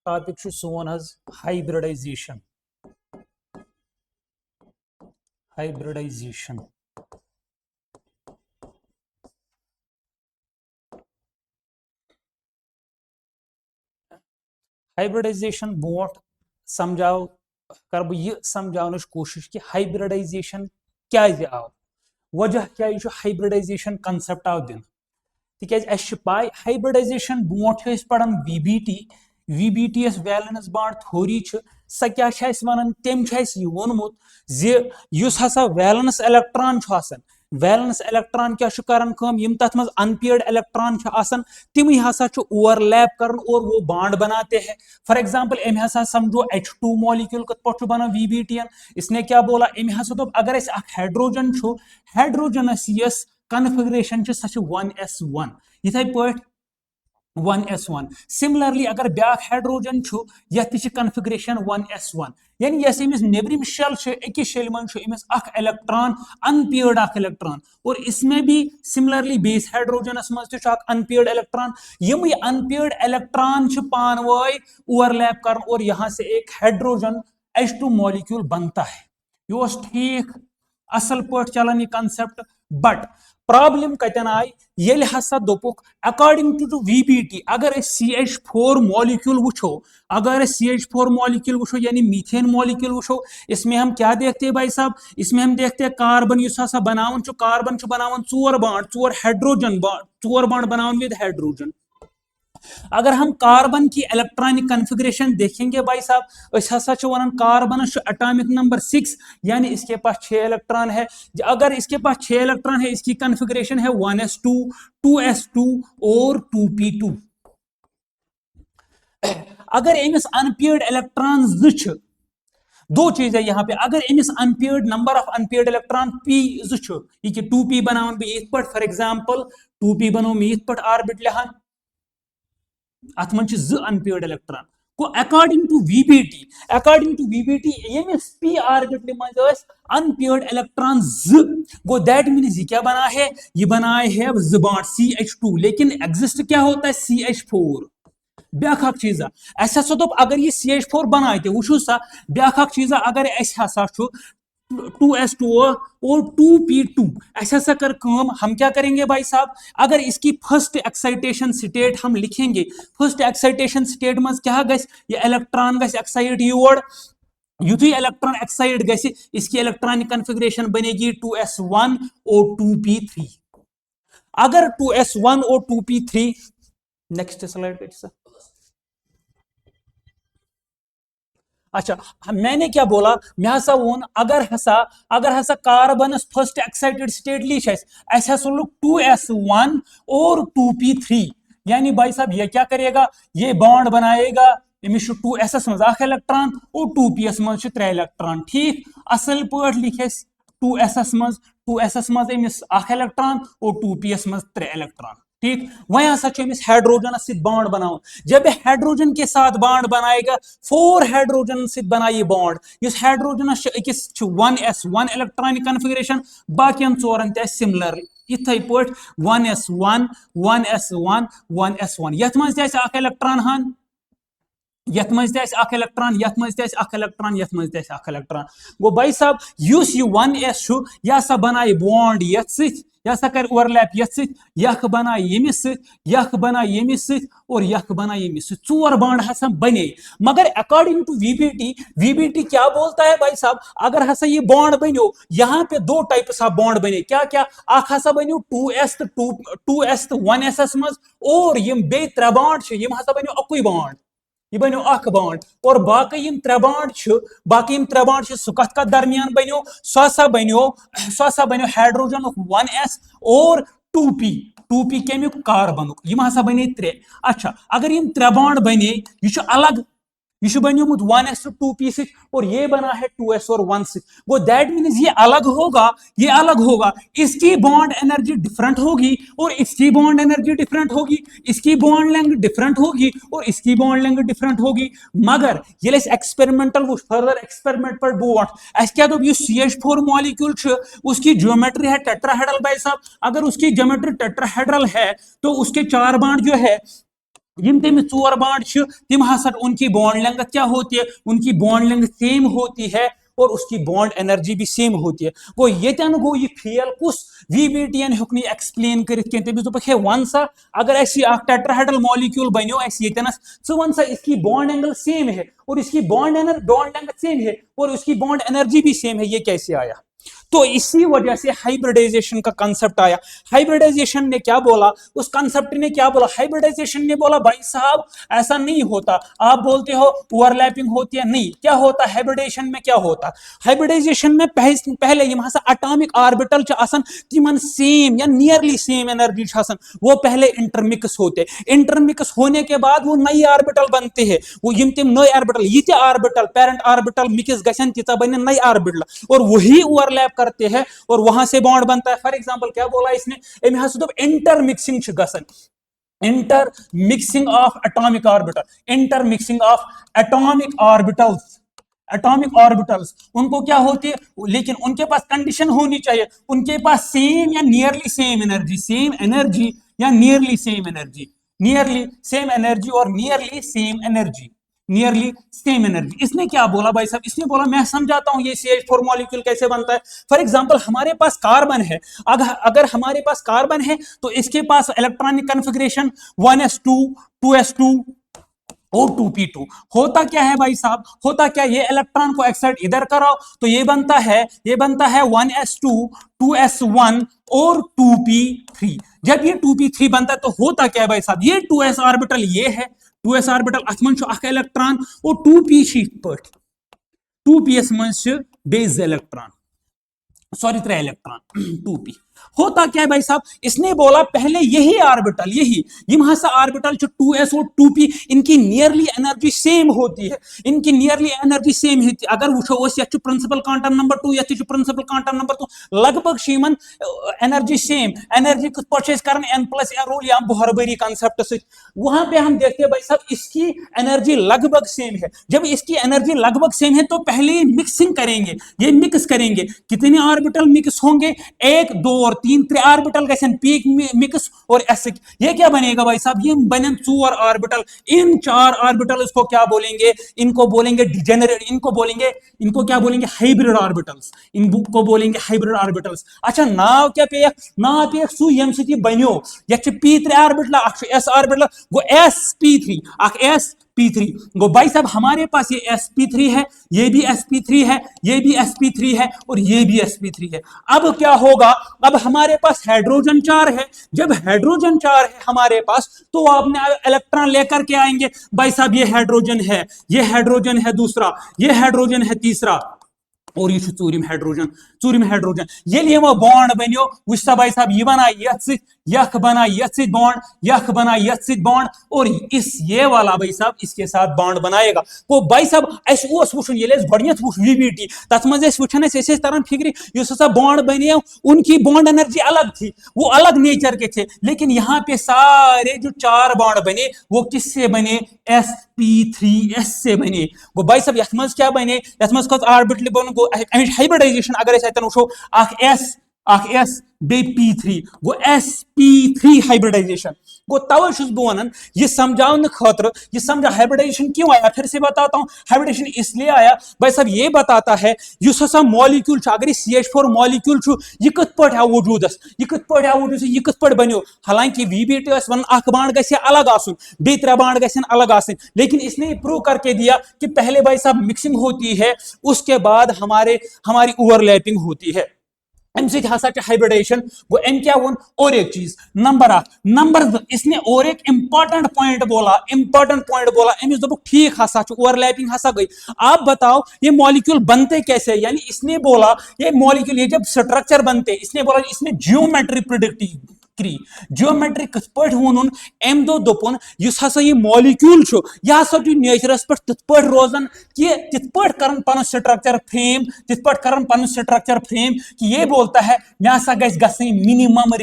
Topic सोन hybridisation hybridisation brought समझाओ कर बह यह समझाने कोशिश कि हाइब्रिडाइजेशन क्या आव वजह क्या हाइब्रिडाइजेशन कंसेप्ट आव दिन तिकाज पाई हाइब्रिडाइजेशन ब्रोट पढ़ान वीबीटी वैलेंस बॉन्ड थ्योरी सह क्या वन तम वोनमुत जुस हसा वैलेंस इलेक्ट्रॉन वैलेंस इलेक्ट्रॉन क्या कर यम तथ मज अनपेयर्ड इलेक्ट्रॉन तिम हसा ओवरलैप कर और वो बॉन्ड बनाते हैं। फॉर एग्जांपल एम हसा समझो H2 मॉलिक्यूल कत पट बना वीबीटीएन इसने क्या बोला एम हसा दोप अगर हाइड्रोजन हाइड्रोजनस यस कन्फिगरेशन सह 1s1 इथे पट 1s1 सिमिलरली अगर ब्या हाइड्रोजन यह कन्फिगरेशन 1s1 यानी यस अमिस नेबरिम शेल अकिस शेल मज इलेक्ट्रॉन अनपेयर्ड इलेक्ट्रॉन और इसमें भी सिमिलरली बेस हाइड्रोजनस मज अनपेयर्ड इलेक्ट्रॉन यम अनपेयर्ड इलेक्ट्रॉन पान वई ओवरलैप कर और यहाँ से एक हाइड्रोजन H2 मॉलिक्यूल बनता है। यह ठीक असल पट चलान यह कंसेप्ट बट प्रॉब्लम कतन आई ये हसा दोपुक अकॉर्डिंग टू वीबीटी अगर CH4 मॉलिक्यूल वुछो CH4 मॉलिक्यूल वुछो यानी मीथेन मॉलिक्यूल वुछो इसमें हम क्या देखते हैं भाई साहब इसमें हम देखते हैं कार्बन युस हसा बनावन कार्बन बनावन 4 बॉन्ड 4 हाइड्रोजन बॉन्ड 4 बॉन्ड बनावन विद हाइड्रोजन। अगर हम कार्बन की इलेक्ट्रॉनिक कन्फिगरेशन देखेंगे भाई साहब हसा वन कार्बन एटॉमिक नंबर 6 यानी इसके पास 6 इलेक्ट्रॉन है। अगर इसके पास 6 इलेक्ट्रॉन है इसकी कन्फिगरेशन है 1s2 2s2 और 2p2। अगर एमिस अनपेयर्ड इलेक्ट्रॉन दो चीज है यहाँ पे अगर amiss unpaired number of unpaired electron p 2p बनावन बह फॉर एग्जांपल 2p बनो यथ पे ऑर्बिट लिहान अत मन अनपेयर्ड इलेक्ट्रॉन को अकॉर्डिंग टू वीबीटी यमिस p ऑर्बिटल मज unpaired electron go that means ये क्या बना है ये बनाए है बॉन्ड CH2 लेकिन एग्जिस्ट क्या होता है CH4। ब्या चीजा ऐसा दोप अगर ये CH4 बनाए वो सा ब्या चीजा अगर हसा 2s2 और 2p2 ऐसा कर हम क्या करेंगे भाई साहब अगर इसकी फर्स्ट एक्साइटेशन स्टेट हम लिखेंगे फर्स्ट एक्साइटेशन स्टेट मज क्या ये इलेक्ट्रॉन एक्साइट योर युथी इलेक्ट्रॉन एक्साइट गि इसकी इलेक्ट्रॉनिक कन्फिगरेशन बनेगी 2s1 और 2p3। अगर 2s1 और 2p3 नेक्स्ट स्लाइड पे सर अच्छा मैंने क्या बोला मैं हसा वोन अगर हसा कार्बन फर्स्ट एक्साइटेड स्टेट लीच लोग 2s1 और 2p3 यानी भाई साहब ये क्या करेगा ये बॉन्ड बनाएगा अमिस 2s मज इलेक्ट्रॉन और 2ps मज 3 इलेक्ट्रॉन ठीक असल पे लिखे 2s मज अमिस इलेक्ट्रॉन और 2ps मज 3 इलेक्ट्रॉन ठीक। वहीं हसा हाइड्रोजन से बॉन्ड बनाओ जब हाइड्रोजन के साथ बॉन्ड बनाएगा 4 हाइड्रोजन से बनाइए बॉन्ड इस हाइड्रोजन अकिस 1s1 इलेक्ट्रॉनिक कन्फिगरेशन बाकियन 4 ते सिमिलर इथे पे 1s1 1s1 1s1 यथ मज इलेक्ट्रॉन हान यथ मज इलेक्ट्रॉन यथ मज इलेक्ट्रॉन यथ मज इलेक्ट्रॉन गो भाई साहब युस यह 1s यह सा बनाए बॉन्ड यथ यह सा कर ओवरलैप यथ यख बना यमिस यख बना यमिस और यख बना यमिस 4 बॉन्ड हसा बने मगर अकॉर्डिंग टू वीबीटी क्या बोलता है भाई साहब अगर हसा ये बॉन्ड बनो यहाँ पे 2 टाइप्स ऑफ बॉन्ड बने क्या क्या हसा बनो 2s 1s मज और यम बे 3 बॉन्ड यम हसा बनो अकुई बॉन्ड यह बनो अख बॉन्ड और बाकी यम 3 बॉन्ड सह कत दरमियान बनो सह बनो हाइड्रोजन 1s और 2p केमुक कार्बन यम हसा बने 3। अच्छा अगर यम 3 बॉन्ड बने यह अलग यह बनोमुत 1s 2p से और ये बना है 2s और 1 से वो दैट मीन्स ये अलग होगा इसकी बॉन्ड एनर्जी डिफरेंट होगी और इसकी बॉन्ड एनर्जी डिफरेंट होगी इसकी बॉन्ड लेंथ डिफरेंट होगी और इसकी बॉन्ड लेंथ डिफरेंट होगी मगर ये एक्सपेरिमेंटल फर्दर एक्सपेरिमेंट पर बोट क्या दो CH4 मॉलिक्यूल उसकी ज्योमेट्री है टेट्राहेड्रल भाई साहब अगर उसकी ज्योमेट्री टेट्राहेड्रल है तो उसके 4 बॉन्ड जो है यम तमिस चोर बॉन्ड तिम हसा उनकी बॉन्ड लेंथ क्या होती है, उनकी बॉन्ड लेंथ सेम होती है और उसकी बॉन्ड एनर्जी भी सेम होती है। गो येतन गो ये फेल कुस वीबीटीएन हेक एक्सप्लेन कर तमिस दोपक है वन सा अगर टेट्राहेड्रल मॉलिक्यूल बनो येतनस च वन सा इसकी बॉन्ड एंगल सेम है और इसकी बॉन्ड लेंथ सेम है और उसकी बॉन्ड एनर्जी भी सेम है, ये कैसे आया? तो इसी वजह से हाइब्रिडाइजेशन का कंसेप्ट आया। हाइब्रिडाइजेशन ने क्या बोला, उस कंसेप्ट ने क्या बोला, हाइब्रिडाइजेशन ने बोला भाई साहब ऐसा नहीं होता, आप बोलते हो ओवरलैपिंग होती है, नहीं, क्या होता हाइब्रिडाइजेशन में, क्या होता हाइब्रिडाइजेशन में पहले यम हसा एटॉमिक ऑर्बिटल तिमन सेम या नियरली सेम एनर्जी वो पहले इंटरमिक्स होते, इंटरमिक्स होने के बाद वो नई ऑर्बिटल बनते हैं, वो यम तिम नई ऑर्बिटल ये ऑर्बिटल पेरेंट ऑर्बिटल मिक्स गसन तीता बने नई ऑर्बिटल और वही ओवरलैप करते हैं और वहां से बॉन्ड बनता है। फॉर एग्जांपल क्या बोला इसने, इंटरमिक्सिंग गसन, intermixing of atomic orbital, intermixing of atomic orbitals, atomic orbitals उनको क्या होती है, लेकिन उनके पास कंडीशन होनी चाहिए, उनके पास सेम या nearly same energy, same energy या nearly same energy, nearly same energy और nearly same energy, nearly same energy. इसने क्या बोला भाई साहब, इसने बोला मैं समझाता हूं ये CH4 मॉलिक्यूल कैसे बनता है। फॉर एग्जांपल हमारे पास कार्बन है, अगर हमारे पास कार्बन है तो इसके पास electronic configuration 1s2 2s2 O2p2। होता क्या है भाई साहब, होता क्या, ये इलेक्ट्रॉन को एक्साइट इधर कराओ तो ये बनता है 1s2 2s1 और 2p3। जब ये 2p3 बनता है तो होता क्या है भाई साहब, ये 2s ऑर्बिटल ये है, 2s ऑर्बिटल अथमन इलेक्ट्रॉन और 2p पे 2ps मन base electron, sorry 3 electron 2p। होता क्या है भाई साहब, इसने बोला पहले यही ऑर्बिटल, यही ऑर्बिटल जो 2s और 2p इनकी नियरली एनर्जी सेम होती है, इनकी नियरली एनर्जी सेम है। अगर वो principal quantum number 2 principal quantum number 2 लगभग शीमन एनर्जी सेम, एनर्जी कर n+n रूल या बोहरबरी कंसेप्ट से वहां पे हम देखते हैं भाई साहब इसकी एनर्जी लगभग सेम है। जब इसकी एनर्जी लगभग सेम है तो पहले मिक्सिंग करेंगे, ये मिक्स करेंगे, कितने ऑर्बिटल मिक्स होंगे, 1 2 और 3 3 ऑर्बिटल गसन पीक मिक्स और एस, ये क्या बनेगा भाई साहब, ये बने 4 ऑर्बिटल। इन 4 ऑर्बिटल इसको क्या बोलेंगे, इनको बोलेंगे डिजेनरेट, इनको क्या बोलेंगे हाइब्रिड ऑर्बिटल्स, इनको बोलेंगे हाइब्रिड ऑर्बिटल्स। अच्छा नाव क्या पे, नाव पे सु यम सिटी बन्यो ये p3 ऑर्बिटल s ऑर्बिटल गो sp3 sp3 गो भाई साहब हमारे पास ये sp3 है, ये भी sp3 है, ये भी sp3 है और ये भी sp3 है। अब क्या होगा, अब हमारे पास हाइड्रोजन 4 है, जब हाइड्रोजन 4 है हमारे पास तो आपने इलेक्ट्रॉन लेकर के आएंगे भाई साहब, ये हाइड्रोजन है, ये हाइड्रोजन है दूसरा, ये हाइड्रोजन है तीसरा और ये चूरिम हाइड्रोजन ये लिए वो बॉन्ड बनो वुचा भाई साहब, ये बना यख बना बॉन्ड, यख बना बॉन्ड और इस ये वाला भाई साहब इसके साथ बॉन्ड बनाएगा। वो भाई साहब अस वुचन ये गडत वुच VBT तथ मज वुचान तरन फिक्र इस हसा बॉन्ड बने उनकी बॉन्ड एनर्जी अलग थी, वो अलग नेचर के थे, लेकिन यहाँ पे सारे जो 4 बॉन्ड बने वो किससे बने, sp3s से बने। गो भाई साहब यथ मज क्या बने, यथ मज ऑर्बिटल बन गो हाइब्रिडाइजेशन अगर अतन वो s बे p3 गो sp3 हाइब्रिडाइजेशन गो। तवे बह वन ये समझाने खतर, ये समझा हाइब्रिडाइजेशन क्यों आया, फिर से बताता हूं हाइब्रिडाइजेशन इसलिए आया भाई साहब, ये बताता है युस हसा मॉलिक्यूल अगर CH4 मॉलिक्यूल ये कत पट आव वजूदस, ये कत पट आव वजूदस, ये कत पट बनो। हालांकि VBT वन अख बॉन्ड गसे अलग आसुन, बे 3 बॉन्ड गसन अलग आसन, लेकिन इसने प्रूव करके दिया कि पहले भाई साहब मिक्सिंग होती है, उसके बाद हमारी ओवरलैपिंग होती है। हाइब्रिडाइजेशन गो एम क्या वन और एक चीज नंबर इसने और एक इंपॉर्टेंट पॉइंट बोला एमिस दोपक ठीक हसा ओवरलैपिंग हसा गई। आप बताओ ये मॉलिक्यूल बनते कैसे, यानी इसने बोला ये मॉलिक्यूल ये जब स्ट्रक्चर बनते, इसने बोला इसने जियोमेट्री प्रिडिक्ट जियोमेट्री कथ पे वोन अम दोपन इस हसा ये मॉलिक्यूल यह हसा नेचरस पे तिथ पे रोजान कि तिथ पे कर पन स्ट्रक्चर फ्रेम, तिथ पे कर पन स्ट्रक्चर फ्रेम कि ये बोलता है मे हसा गई मिनिमम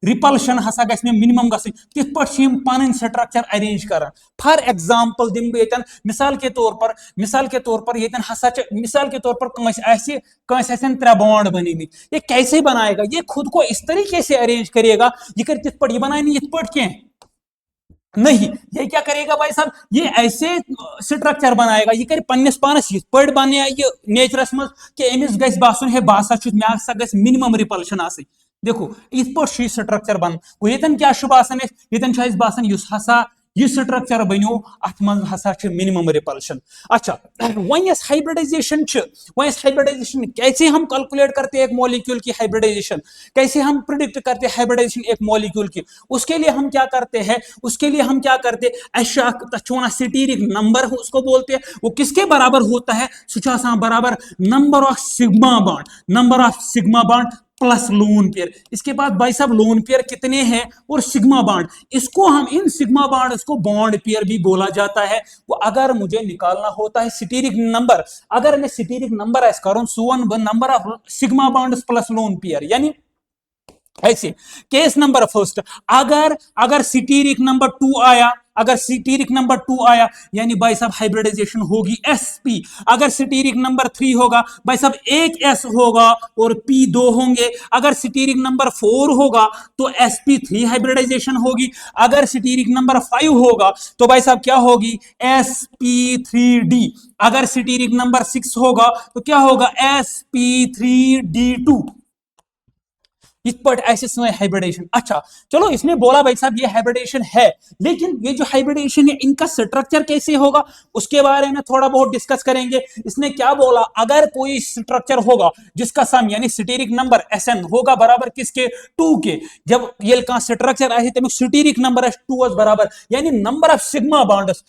रिपल्शन हसा गई मिनिमम गई, तिथ पे पन स्ट्रक्चर अरेंज कर। फॉर एग्जाम्पल दिम बह मिसाल के तौर पर ये हसा मिसाल के तौर पर 3 बॉन्ड बने, ये कैसे बनाएगा, ये खुद को इस तरीके से अरेंज करेगा, ये कर तिथ पट, ये बनाए नहीं ये पट के नहीं, ये क्या करेगा भाई साहब, ये ऐसे स्ट्रक्चर बनाएगा, ये कर पन्नस पानस ये पट बने ये नेचरस मज कि अमिस गस बासन है बासा छु मे हसा गस मिनिमम रिपल्शन आसि। देखो इत पट स्ट्रक्चर बन ये क्या बासान ये बासान युस हसा यह स्ट्रक्चर बनो अत मज हसा मिनिमम रिपल्शन। अच्छा वन हाइब्रिडाइजेशन हाइब्रिडाइजेशन कैसे हम कैलकुलेट करते हैं एक मॉलिक्यूल की हाइब्रिडाइजेशन, कैसे हम प्रिडिक्ट करते हैं हाइब्रिडाइजेशन एक मॉलिक्यूल की, उसके लिए हम क्या करते हैं, स्टीरिक नंबर उसको बोलते हैं, वो किसके बराबर होता है, बराबर number of sigma bond plus lone pair. इसके बाद भाई साहब लोन पेयर कितने हैं और सिग्मा बॉन्ड, इसको हम इन सिग्मा बॉन्ड इसको बॉन्ड पेयर भी बोला जाता है। वो अगर मुझे निकालना होता है स्टीरिक नंबर, अगर मैं स्टीरिक नंबर ऐसा करूं सुवन number of sigma bond plus lone pair, यानी ऐसे केस नंबर फर्स्ट अगर स्टीरिक नंबर 2 आया, अगर स्टीरिक नंबर 2 आया यानी भाई साहब हाइब्रिडाइजेशन होगी sp। अगर स्टीरिक नंबर 3 होगा भाई साहब एक s होगा और p 2 होंगे। अगर स्टीरिक नंबर 4 होगा तो sp3 हाइब्रिडाइजेशन होगी। अगर स्टीरिक नंबर 5 होगा तो भाई साहब क्या होगी sp3d। अगर स्टीरिक नंबर 6 होगा तो क्या होगा sp3d2। इस पर ऐसे समय हाइब्रिडेशन। अच्छा चलो इसने बोला भाई साहब ये हाइब्रिडेशन है, लेकिन ये जो हाइब्रिडेशन है इनका स्ट्रक्चर कैसे होगा उसके बारे में थोड़ा बहुत डिस्कस करेंगे। इसने क्या बोला, अगर कोई स्ट्रक्चर होगा जिसका सम यानी स्टीरिक नंबर Sn होगा बराबर किसके 2 के, जब ये का स्ट्रक्चर आहे तमिक स्टीरिक नंबर 2 बराबर यानी number of sigma bonds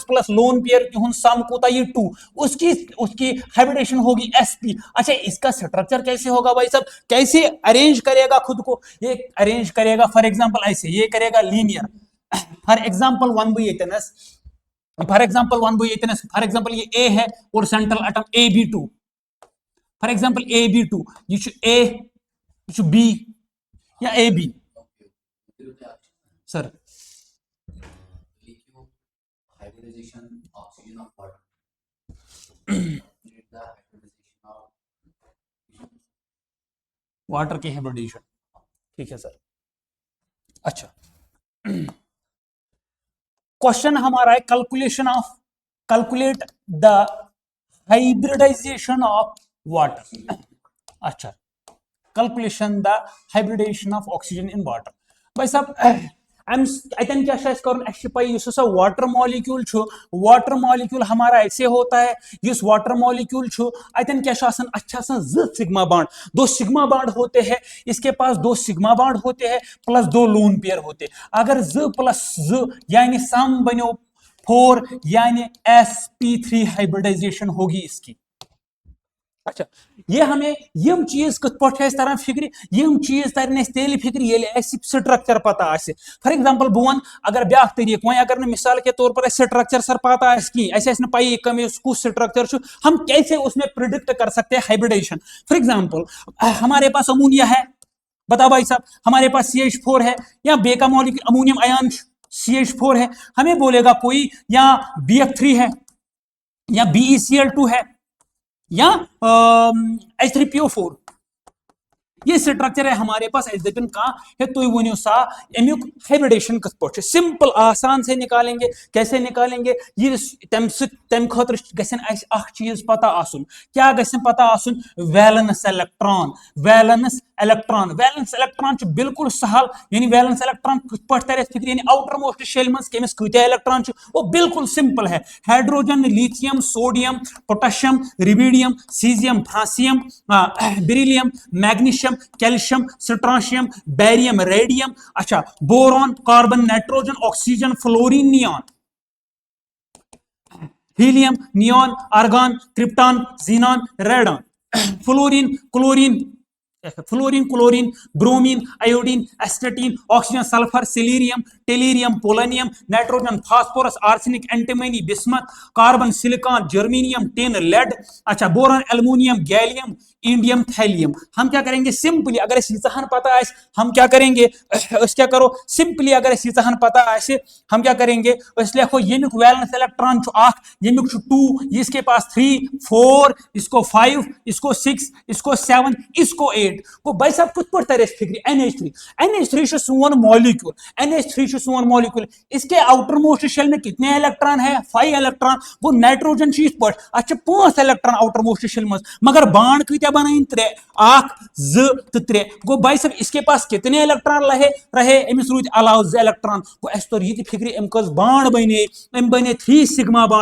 plus lone pair की सम कोता ये 2, उसकी हाइब्रिडेशन होगी sp। अच्छा इसका स्ट्रक्चर कैसे होगा भाई साहब, कैसे अरेंज करेगा खुद को, ये अरेंज करेगा फॉर एग्जांपल ऐसे ये करेगा linear, for example 1/8 for example ये A है और central atom AB2, for example AB2 ये A B या AB सर। वाटर की हाइब्रिडेशन, ठीक है सर। अच्छा क्वेश्चन हमारा है calculate the hybridisation of water. अच्छा calculation the hybridisation of oxygen in water. भाई साहब अतन क्या कर वाटर मॉलिक्यूल हमारा ऐसे होता है, इस वाटर मॉलिक्यूल अतन क्या सिग्मा बॉन्ड, 2 सिग्मा बॉन्ड होते हैं, इसके पास 2 सिग्मा बॉन्ड होते हैं प्लस 2 लोन पेयर होते हैं। अगर +2 यानी सम बनो 4 यानी sp3 हाइब्रिडाइजेशन होगी इसकी। अच्छा ये हमें यम चीज कत पे तरह फिक्र, यम चीज तरन तेल फिक्र ये स्ट्रक्चर पता आसे। फॉर एग्जांपल बह वन अगर ब्या तरीक वो अगर मिसाल के तौर पर स्ट्रक्चर सर पता कहीं पाई कुछ स्ट्रक्चर हम कैसे उसमें प्रिडिक्ट कर सकते हैं हाइब्रिडेशन। फॉर एग्जांपल हमारे पास अमोनिया है, बताओ भाई साहब हमारे पास CH4 है या बेका मॉलिक्यूल अमोनियम आयन CH4 है, हमें बोलेगा कोई या BF3 है या BeCl2 है या H3PO4, ये स्ट्रक्चर है हमारे पास का है। तो वो सा अमुक हाइब्रिडेशन कत पे सिंपल आसान से निकालेंगे। कैसे निकालेंगे, ये तम खतर चीज पता आसुन, क्या गसन पता आसुन, वैलेंस इलेक्ट्रॉन बिल्कुल सहल, यानी वैलेंस इलेक्ट्रॉन कत पे तर फिक्र, यानी आउटर मोस्ट शेल मज कमिस कत्या इलेक्ट्रॉन वो बिल्कुल सिंपल है, hydrogen lithium sodium potassium rubidium caesium francium beryllium magnesium calcium strontium barium radium. अच्छा boron carbon nitrogen oxygen fluorine neon helium neon argon krypton xenon radon fluorine bromine iodine astatine oxygen sulphur selenium tellurium polonium nitrogen phosphorus arsenic antimony bismuth carbon silicon germanium tin lead. अच्छा boron aluminium gallium indium thallium. हम क्या करेंगे simply अगर यीचहन पता आए हम क्या करेंगे, क्या करो सिंपली अगर यीचहन पता आए हम क्या करेंगे, लिखो यमुक वैलेंस इलेक्ट्रॉन यमुक 2 इसके पास 3 4 इसको 5 इसको 6 इसको 7 इसको 8 स्टेट गो भाई साहब कुछ पर तरह फिक्र NH3 सोन मॉलिक्यूल NH3 सोन मॉलिक्यूल इसके आउटर मोस्ट शेल में कितने इलेक्ट्रॉन है 5 इलेक्ट्रॉन वो नाइट्रोजन शीश पर अच्छा 5 इलेक्ट्रॉन आउटर मोस्ट शेल में मगर बाण कत्या बनाइन 3 1 2 तो 3 गो भाई साहब इसके पास कितने इलेक्ट्रॉन रहे अमिस रूद अलाव 2 इलेक्ट्रॉन गो अस तो ये फिक्र अम कस बाण बने 3 सिग्मा बाण